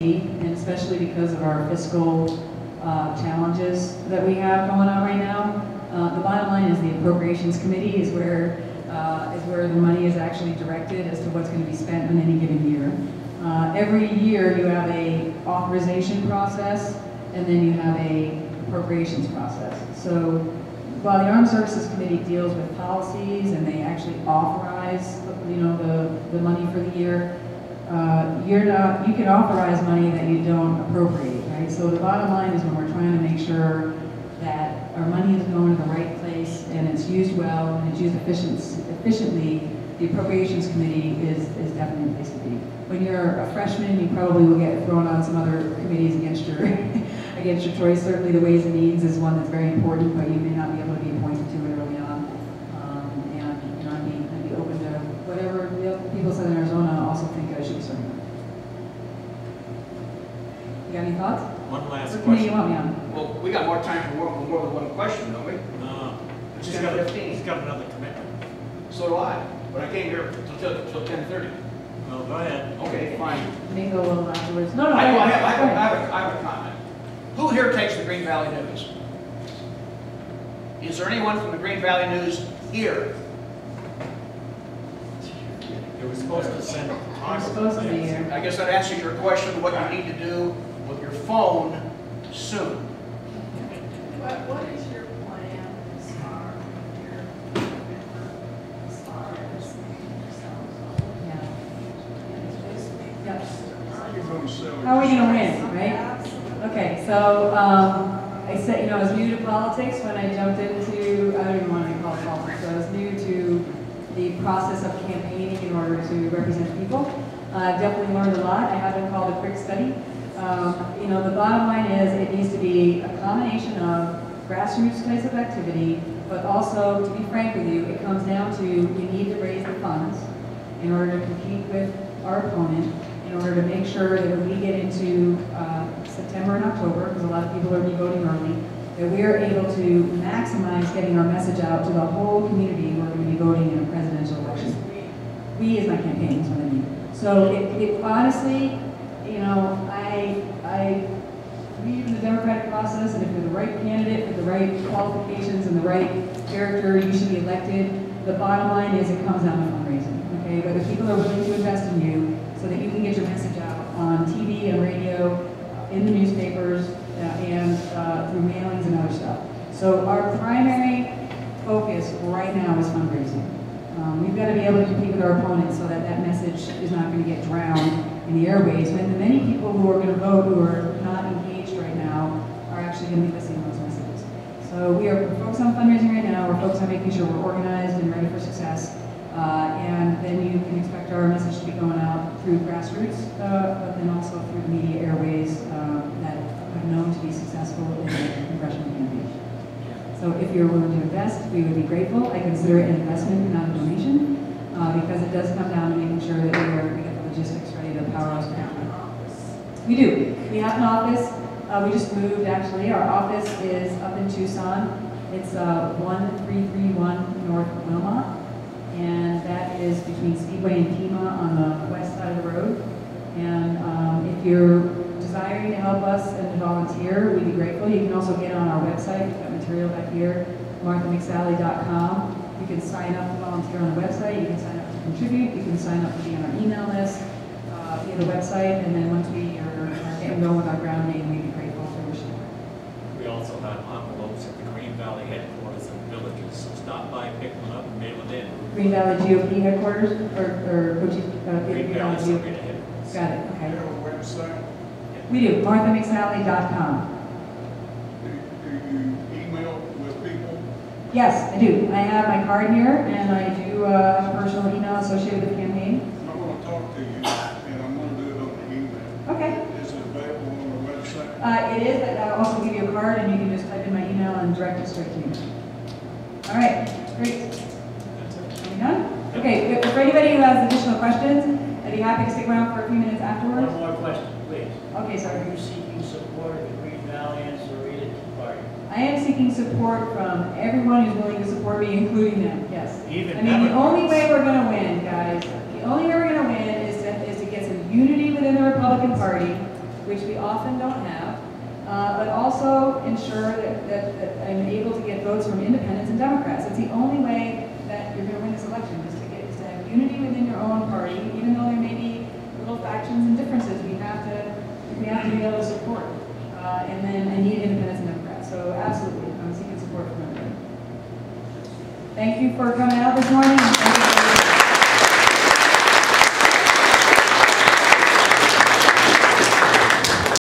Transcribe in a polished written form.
and especially because of our fiscal challenges that we have going on right now. The bottom line is the Appropriations Committee is where the money is actually directed as to what's going to be spent in any given year. Every year you have a authorization process, and then you have a appropriations process. So while the Armed Services Committee deals with policies and they actually authorize, the money for the year, you can authorize money that you don't appropriate, right? So the bottom line is when we're trying to make sure that our money is going to the right place and it's used well and it's used efficiently, the Appropriations Committee is definitely a place to be. When you're a freshman, you probably will get thrown on some other committees against your against your choice. Certainly the Ways and Means is one that's very important, but you may not be able to be appointed to it early on. I'd be open to whatever the people of Southern Arizona also think I should be serving. You got any thoughts? One last what question. You want me on? Well, we got more time for more than one question, don't we? No. It's 10:15. He's got another commitment. So do I, but I came here till 10:30. Well, go ahead. Okay, fine. Mingle a little afterwards. No, I have a comment. Who here takes the Green Valley News? Is there anyone from the Green Valley News here? You were supposed to send a I'm supposed to be here. I guess that answers your question, what you need to do with your phone soon. What is your plan as far as How are we going to win, right? Okay, so I said, I was new to politics when I jumped into, I don't even want to call it politics, so I was new to the process of campaigning in order to represent people. I've definitely learned a lot. I have been called a quick study. The bottom line is it needs to be a combination of grassroots types of activity, but also, to be frank with you, it comes down to you need to raise the funds in order to compete with our opponent, in order to make sure that when we get into September and October, because a lot of people are voting early, that we are able to maximize getting our message out to the whole community who are going to be voting in a presidential election. We as my campaign is what I mean. So it honestly, I believe in the democratic process, and if you're the right candidate with the right qualifications and the right character, you should be elected. The bottom line is it comes down to fundraising, okay? But if people are willing to invest in you so that you can get your message out on TV and radio, in the newspapers, and through mailings and other stuff. So our primary focus right now is fundraising. We've got to be able to compete with our opponents so that that message is not going to get drowned in the airways, when the many people who are going to vote who are not engaged right now are actually going to be listening to those messages. So we're focused on fundraising right now. We're focused on making sure we're organized and ready for success. And then you can expect our message to be going out through grassroots, but then also through the media airways that are known to be successful in the congressional campaign. So if you're willing to invest, we would be grateful. I consider it an investment, not a donation, because it does come down to making sure that we get the logistics ready to power us down. We do. We have an office. We just moved, actually. Our office is up in Tucson. It's 1331 North Wilmot, and that is between Speedway and Pima on the west side of the road. And if you're desiring to help us and to volunteer, we'd be grateful. You can also get on our website. We've got material back here, marthamcsally.com. You can sign up to volunteer on the website. You can sign up to contribute. You can sign up to be on our email list via the website. And then once we are getting going with our grounding, we'd be grateful for your support. We also have envelopes at the Green Valley headquarters and villages, so stop by, pick them up, and mail it in. Green Valley GOP headquarters, or Green Valley GOP? headquarters. Got it, okay. You have a website? We do, marthamcsally.com. Do you email with people? Yes, I do. I have my card here, and I do have a personal email associated with the campaign. I'm going to talk to you, and I'm going to do it on the email. Okay. Is it available on the website? It is, but I'll also give you a card, and you can just type in my email and direct it straight to me. All right, great. Are we done? Okay, for anybody who has additional questions, I'd be happy to stick around for a few minutes afterwards. One more question, please. Okay, sorry. Are you seeking support of the Green Valley and Sorita Tea Party? I am seeking support from everyone who's willing to support me, including them, yes. Even I mean, the Democrats. only way we're going to win, guys, the only way we're going to win is to get some unity within the Republican Party which we often don't have, but also ensure that I'm able to get votes from independents and Democrats. It's the only way that you're going to win this election, is to have unity within your own party, even though there may be little factions and differences. We have to be able to support, and then I need independents and Democrats. So absolutely, I'm seeking support from everybody. Thank you for coming out this morning.